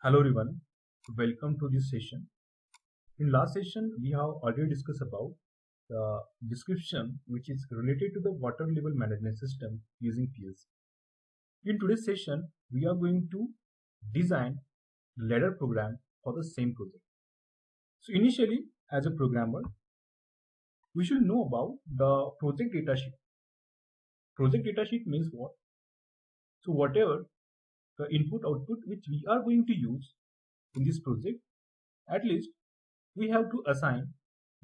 Hello everyone, welcome to this session. In last session, we have already discussed about the description which is related to the water level management system using PLC. In today's session, we are going to design ladder program for the same project. So initially, as a programmer, we should know about the project datasheet. Project datasheet means what? So whatever the input output which we are going to use in this project, at least we have to assign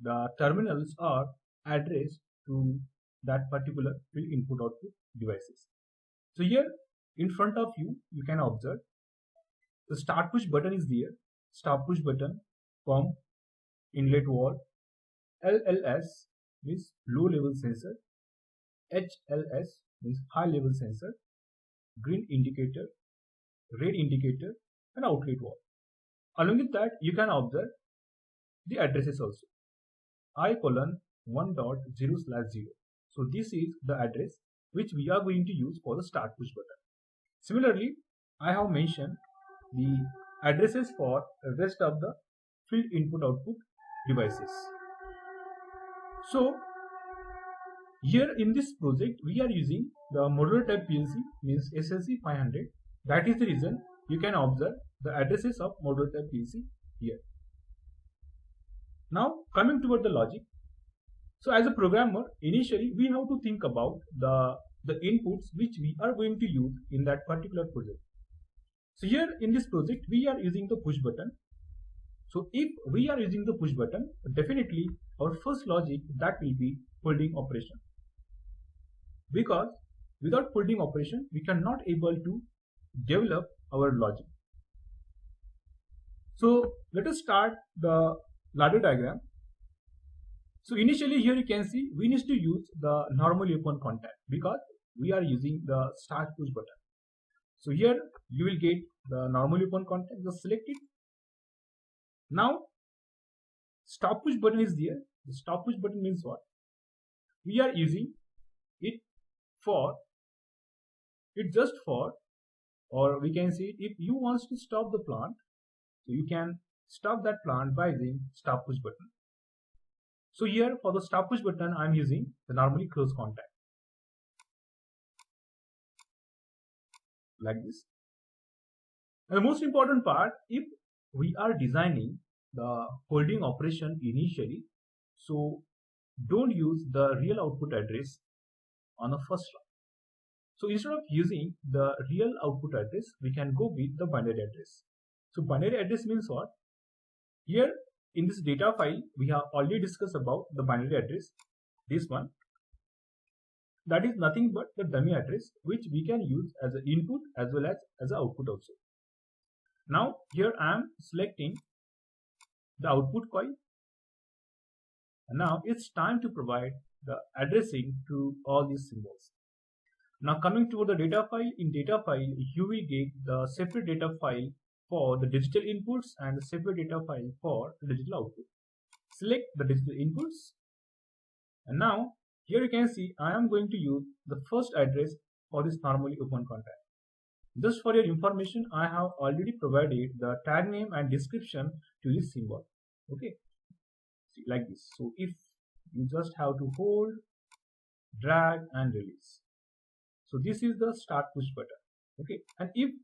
the terminals or address to that particular field input output devices. So here in front of you, you can observe the start push button is there. Start push button, pump, inlet valve, LLS means low level sensor, HLS means high level sensor, green indicator, red indicator, and outlet valve. Along with that, you can observe the addresses also. I:1.0/0. So this is the address which we are going to use for the start push button. Similarly, I have mentioned the addresses for the rest of the field input output devices. So here in this project we are using the modular type PLC, means SLC 500. That is the reason you can observe the addresses of modular type PLC here. Now coming toward the logic. So as a programmer, initially we have to think about the inputs which we are going to use in that particular project. So here in this project we are using the push button. So if we are using the push button, definitely our first logic that will be folding operation, because without folding operation we cannot able to develop our logic. So let us start the ladder diagram. So initially here you can see we need to use the normally open contact because we are using the start push button. So here you will get the normally open contact, just select it. Now stop push button is there. The stop push button means what? We are using it for, or we can see if you want to stop the plant, so you can stop that plant by using stop push button. So here for the stop push button I am using the normally close contact like this. And the most important part, if we are designing the holding operation initially, so don't use the real output address on the first line. So instead of using the real output address, we can go with the binary address. So binary address means what? Here in this data file, we have already discussed about the binary address. This one, that is nothing but the dummy address which we can use as an input as well as an output also. Now here I am selecting the output coil, and now it's time to provide the addressing to all these symbols. Now coming to the data file, in data file you will get the separate data file for the digital inputs and the separate data file for the digital output. Select the digital inputs, and now here you can see I am going to use the first address for this normally open contact. Just for your information, I have already provided the tag name and description to this symbol. Okay, see, like this. So if you just have to hold, drag and release. So this is the start push button. Okay, and if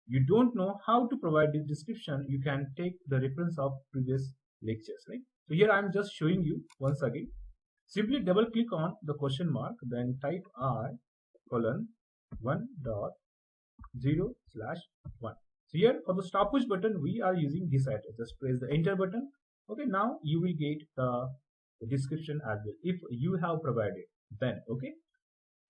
you don't know how to provide this description, you can take the reference of previous lectures, right? So here I am just showing you once again. Simply double click on the question mark, then type I:1.0/1. So here for the stop push button we are using this address. Just press the enter button. Okay, now you will get the description as well if you have provided, then okay.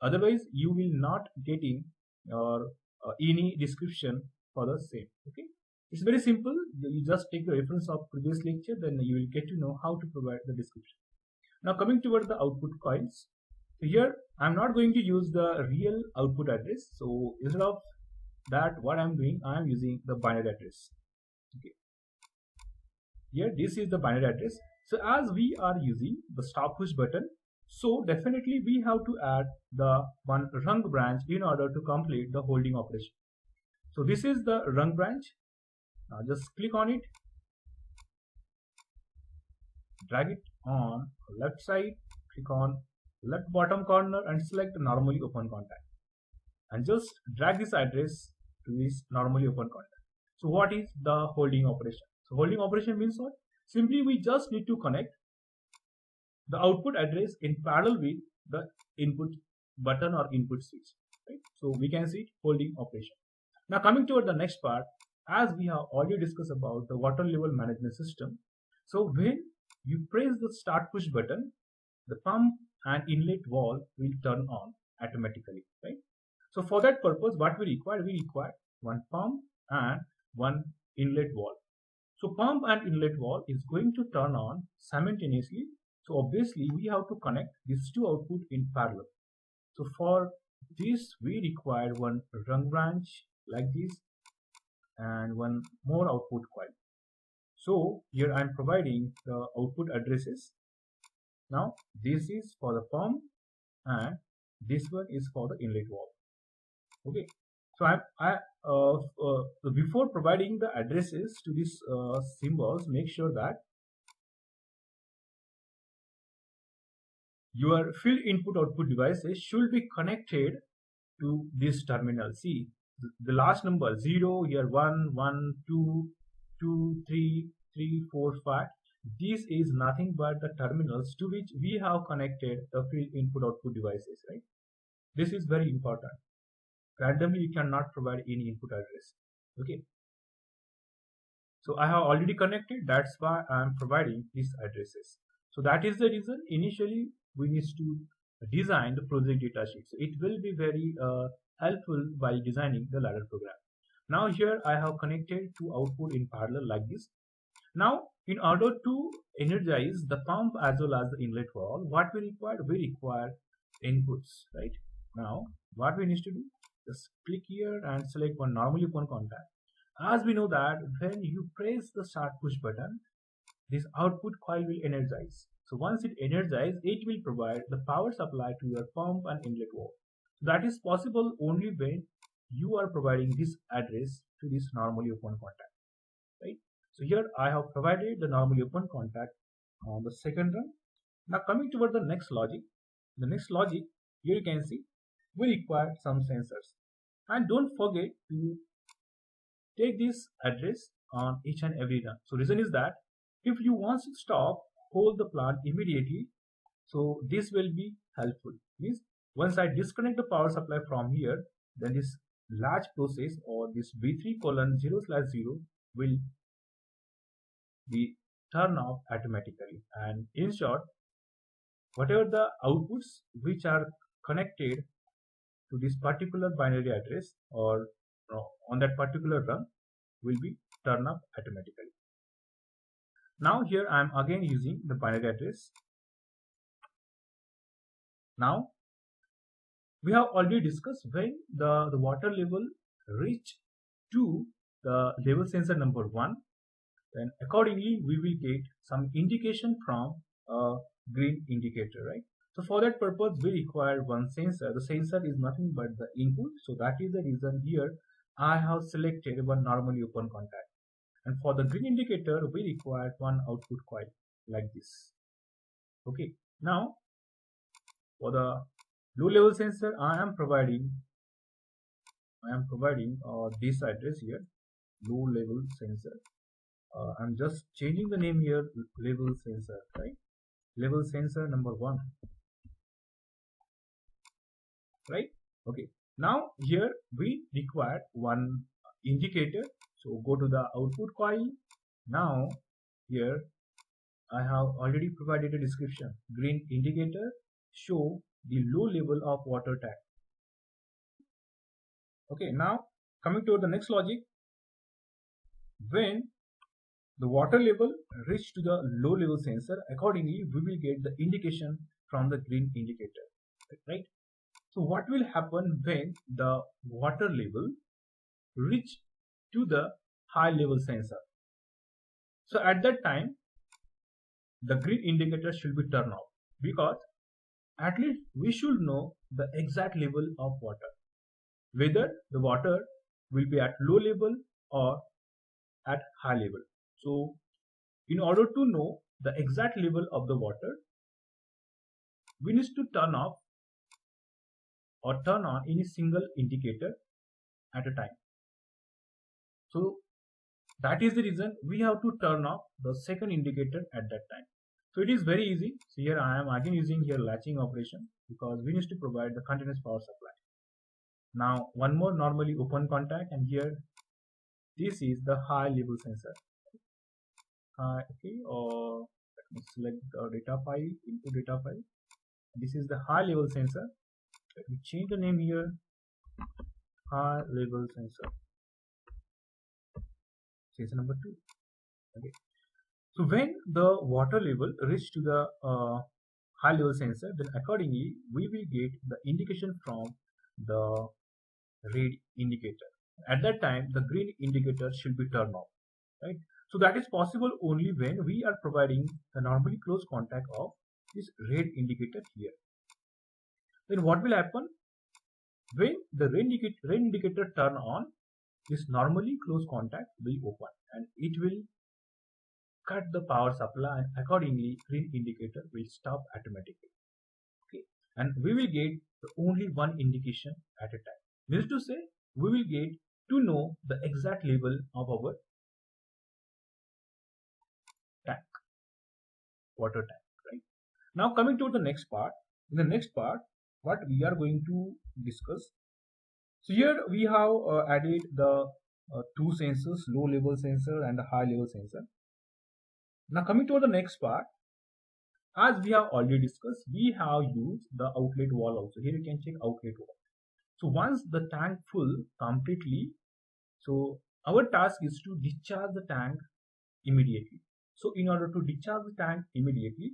Otherwise you will not getting or any description for the same. Okay, it's very simple. You just take the reference of previous lecture, then you will get to know how to provide the description. Now coming toward the output coils. So here I'm not going to use the real output address. So instead of that, what I'm doing, I am using the binary address. Okay, here this is the binary address. So as we are using the stop push button, so definitely we have to add the one rung branch in order to complete the holding operation. So this is the rung branch. Now just click on it, drag it on left side, click on left bottom corner and select normally open contact, and just drag this address to this normally open contact. So what is the holding operation? So holding operation means what? Simply we just need to connect the output address in parallel with the input button or input switch, right? So we can see it holding operation. Now coming toward the next part, as we have already discussed about the water level management system. So when you press the start push button, the pump and inlet valve will turn on automatically, right? So for that purpose, what we require one pump and one inlet valve. So pump and inlet valve is going to turn on simultaneously. So obviously we have to connect these two output in parallel. So for this we require one rung branch like this and one more output coil. So here I am providing the output addresses. Now this is for the pump and this one is for the inlet valve. Okay, so before providing the addresses to these symbols, make sure that your field input output devices should be connected to this terminal. See the last number 0, here 1, 1, 2, 2, 3, 3, 4, 5. This is nothing but the terminals to which we have connected the field input output devices, right? This is very important. Randomly you cannot provide any input address. Okay, so I have already connected, that's why I am providing these addresses. So that is the reason initially we need to design the project data sheet. So it will be very helpful while designing the ladder program. Now here I have connected two output in parallel like this. Now in order to energize the pump as well as the inlet valve, what we require inputs, right? Now what we need to do, just click here and select one normally open contact. As we know that when you press the start push button, this output coil will energize. So once it energizes, it will provide the power supply to your pump and inlet valve. So that is possible only when you are providing this address to this normally open contact, right? So here I have provided the normally open contact on the second run. Now coming toward the next logic, here you can see we require some sensors, and don't forget to take this address on each and every run. So reason is that if you want to stop hold the plant immediately, so this will be helpful. Means once I disconnect the power supply from here, then this large process or this B3:0/0 will be turned off automatically. And in short, whatever the outputs which are connected to this particular binary address or on that particular run will be turned off automatically. Now here I am again using the binary address. Now we have already discussed when the water level reach to the level sensor number 1, then accordingly we will get some indication from a green indicator, right? So for that purpose we require one sensor. The sensor is nothing but the input, so that is the reason here I have selected one normally open contact. And for the green indicator we require one output coil like this. Okay, now for the low level sensor I am providing this address here, low level sensor. I'm just changing the name here, level sensor, right? Level sensor number 1, right? Okay, now here we require one indicator. So go to the output coil. Now here I have already provided a description. Green indicator show the low level of water tank. Okay, now coming to the next logic, when the water level reach to the low level sensor, accordingly we will get the indication from the green indicator, right? So what will happen when the water level reach to the high level sensor? So at that time the green indicator should be turned off, because at least we should know the exact level of water, whether the water will be at low level or at high level. So in order to know the exact level of the water, we need to turn off or turn on any single indicator at a time. So that is the reason we have to turn off the second indicator at that time. So it is very easy. So here I am again using here latching operation because we need to provide the continuous power supply. Now one more normally open contact, and here this is the high level sensor. Okay, or let me select the data file, input data file. This is the high level sensor. Let me change the name here, high level sensor. Sensor number 2. Okay. So when the water level reaches to the high level sensor, then accordingly we will get the indication from the red indicator. At that time the green indicator should be turned off, right? So that is possible only when we are providing the normally close contact of this red indicator here. Then what will happen when the red indicator turn on? This normally close contact will open and it will cut the power supply, and accordingly green indicator will stop automatically. Okay, and we will get only one indication at a time. Means to say, we will get to know the exact level of our tank, water tank, right? Now coming to the next part. In the next part, what we are going to discuss. So here we have added the two sensors, low level sensor and the high level sensor. Now coming to the next part, as we have already discussed, we have used the outlet wall also. Here you can check outlet wall. So once the tank full completely, so our task is to discharge the tank immediately. So in order to discharge the tank immediately,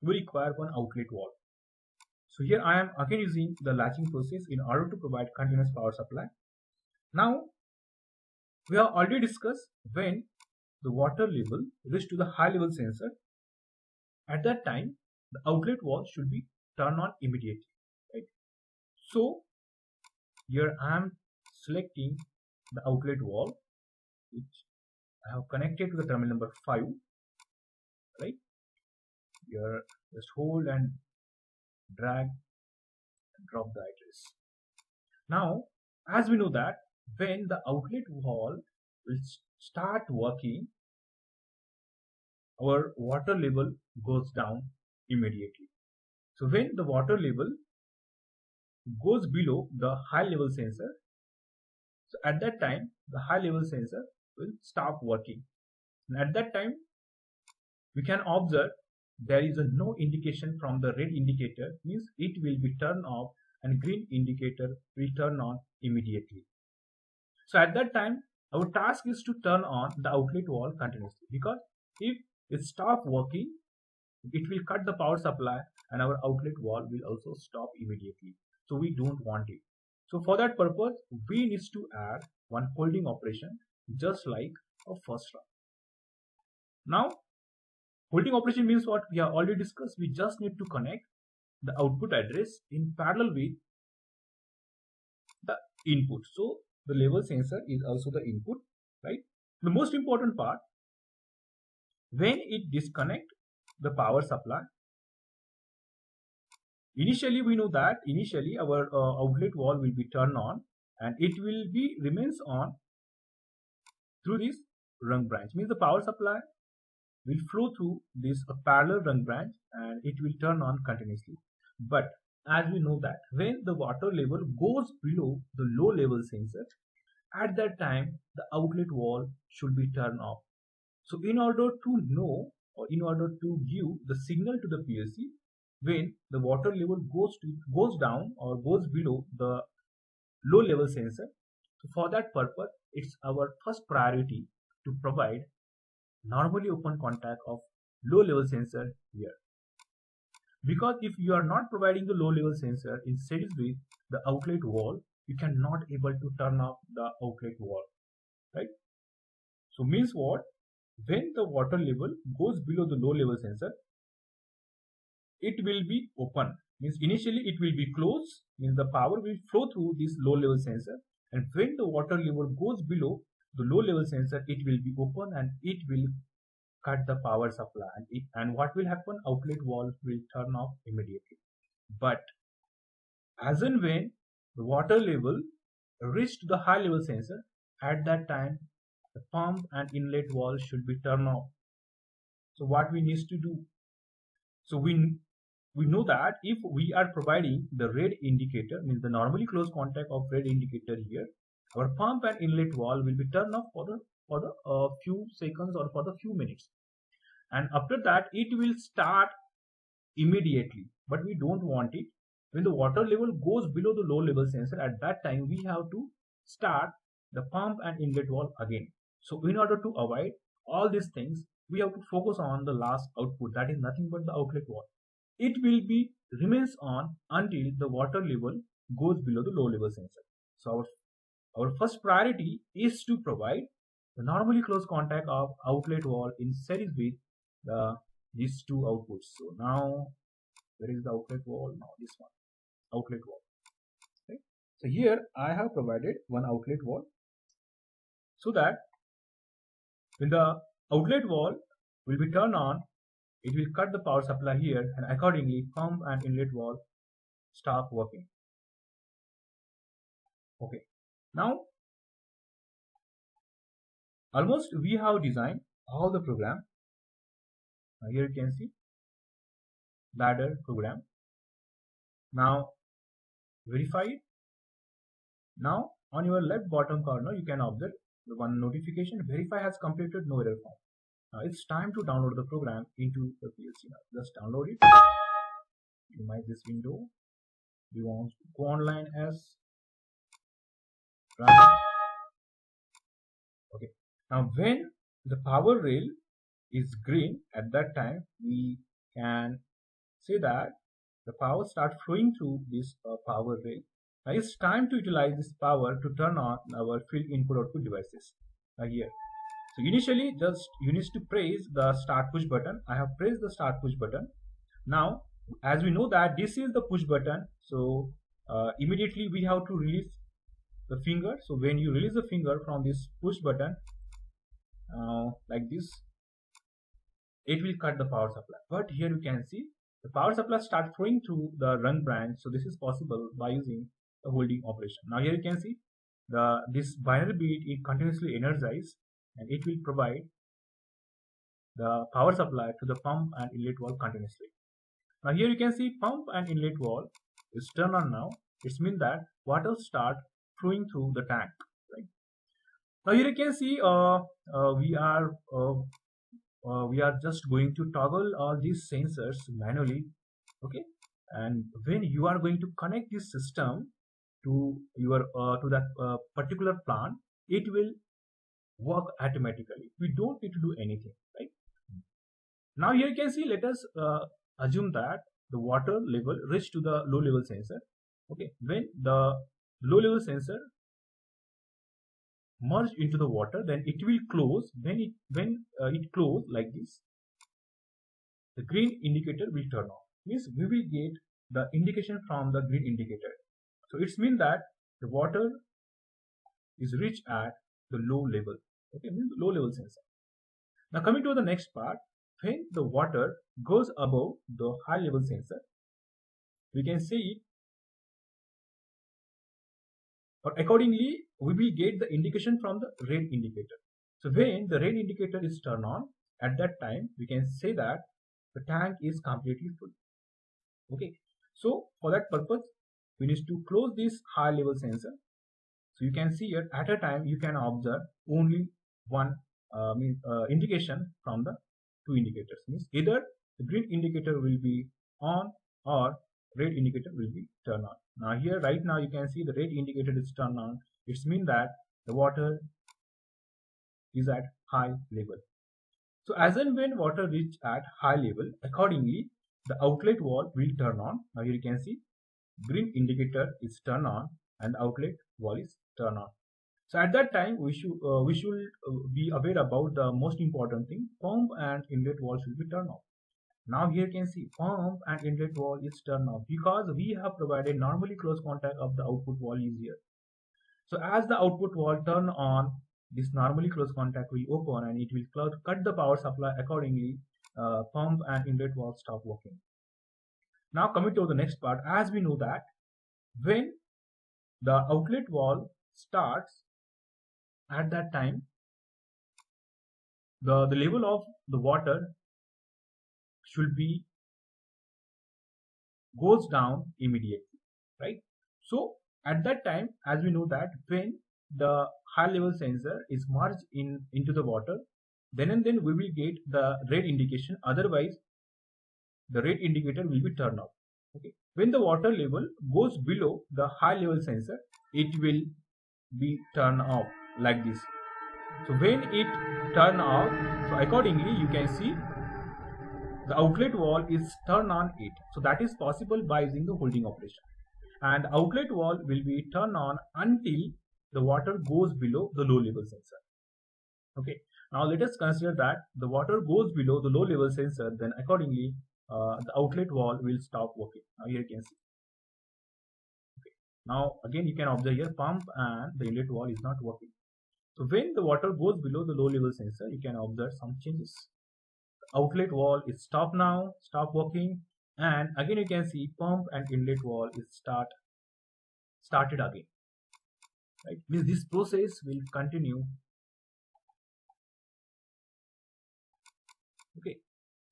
we require one outlet wall. So here I am again using the latching process in order to provide continuous power supply. Now we have already discussed when the water level reaches to the high level sensor, at that time the outlet wall should be turned on immediately, right? So here I am selecting the outlet wall which I have connected to the terminal number 5, right? Here just hold and drag and drop the address. Now as we know that when the outlet wall will start working, our water level goes down immediately. So when the water level goes below the high level sensor, so at that time the high level sensor will stop working, and at that time we can observe there is no indication from the red indicator, means it will be turned off, and green indicator will turn on immediately. So at that time our task is to turn on the outlet wall continuously, because if it stop working, it will cut the power supply and our outlet wall will also stop immediately. So we don't want it. So for that purpose we need to add one holding operation just like a first round. Now holding operation means what we have already discussed. We just need to connect the output address in parallel with the input. So the level sensor is also the input, right? The most important part, when it disconnect the power supply, initially we know that initially our outlet wall will be turned on and it will be remains on through this rung branch, means the power supply will flow through this parallel rung branch and it will turn on continuously. But as we know that when the water level goes below the low level sensor, at that time the outlet wall should be turned off. So in order to know, or in order to give the signal to the PLC when the water level goes down or goes below the low level sensor, so for that purpose it's our first priority to provide normally open contact of low level sensor here. Because if you are not providing the low level sensor in series with the outlet wall, you cannot able to turn off the outlet wall, right? So means what? When the water level goes below the low level sensor, it will be open, means initially it will be closed, means the power will flow through this low level sensor, and when the water level goes below the low level sensor, it will be open and it will cut the power supply, and what will happen, outlet valve will turn off immediately. But as and when the water level reached the high level sensor, at that time the pump and inlet valve should be turned off. So what we need to do, so we know that if we are providing the red indicator, means the normally close contact of red indicator here, our pump and inlet valve will be turned off for the few seconds or for the few minutes, and after that it will start immediately. But we don't want it. When the water level goes below the low level sensor, at that time we have to start the pump and inlet valve again. So in order to avoid all these things, we have to focus on the last output, that is nothing but the outlet valve. It will be remains on until the water level goes below the low level sensor. So our first priority is to provide the normally close contact of outlet valve in series with these two outputs. So now where is the outlet valve? Now this one, outlet valve. Okay. So here I have provided one outlet valve, so that when the outlet valve will be turned on, it will cut the power supply here, and accordingly pump and inlet valve stop working. Okay. Now almost we have designed all the program. Here you can see ladder program. Now verify it. Now on your left bottom corner you can observe the one notification, verify has completed, no error found. Now it's time to download the program into the PLC. Now just download it. Minimize this window. We want to go online as run. Okay. Now when the power rail is green, at that time we can say that the power starts flowing through this power rail. Now it's time to utilize this power to turn on our field input output devices. Here. So initially just you need to press the start push button. I have pressed the start push button. Now as we know that this is the push button, so immediately we have to release the finger. So when you release the finger from this push button like this, it will cut the power supply. But here you can see the power supply start flowing through the run branch. So this is possible by using the holding operation. Now here you can see this binary bit is continuously energized, and it will provide the power supply to the pump and inlet valve continuously. Now here you can see pump and inlet valve is turned on now. It means that water start flowing through the tank. Right? Now here you can see we are just going to toggle all these sensors manually. Okay, and when you are going to connect this system to your to that particular plant, it will work automatically. We don't need to do anything, right? Now here you can see, let us assume that the water level reached to the low level sensor. Okay, when the low level sensor merged into the water, then it will close. When it close like this, the green indicator will turn on. Means we will get the indication from the green indicator. So it means that the water is reached at the low level. Okay, means low level sensor. Now coming to the next part, when the water goes above the high level sensor, we can see it, or accordingly we will get the indication from the red indicator. So when the red indicator is turned on, at that time we can say that the tank is completely full. Okay, so for that purpose we need to close this high level sensor. So you can see here at a time you can observe only one indication from the two indicators. Means either the green indicator will be on or red indicator will be turned on. Now here right now you can see the red indicator is turned on. It means that the water is at high level. So as and when water reach at high level, accordingly the outlet valve will turn on. Now here you can see green indicator is turned on and outlet valve is turned on. So at that time we should be aware about the most important thing, pump and inlet valve should be turned off. Now here you can see pump and inlet valve is turned off because we have provided normally close contact of the output valve is here. So as the output valve turn on, this normally closed contact will open and it will cut the power supply accordingly. Pump and inlet valve stop working. Now coming to the next part, as we know that when the outlet valve starts, at that time the level of the water should be goes down immediately, right? So at that time, as we know that when the high level sensor is merged into the water, then and then we will get the red indication, otherwise the red indicator will be turned off. Okay, when the water level goes below the high level sensor, it will be turned off like this. So when it turn off, so accordingly you can see the outlet valve is turned on it. So that is possible by using the holding operation, and outlet valve will be turned on until the water goes below the low level sensor. Okay, now let us consider that the water goes below the low level sensor, then accordingly the outlet valve will stop working. Now here you can see. Okay, now again you can observe here pump and the inlet valve is not working. So when the water goes below the low level sensor, you can observe some changes. The outlet valve is stop now, stop working, and again you can see pump and inlet valve is started again. Right? Means this process will continue. Okay,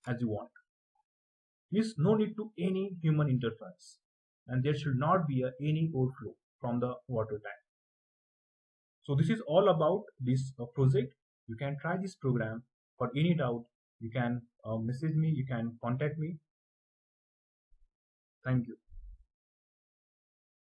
as you want. Means no need to any human interference, and there should not be any overflow from the water tank. So this is all about this project. You can try this program. For any doubt, you can message me, you can contact me. Thank you.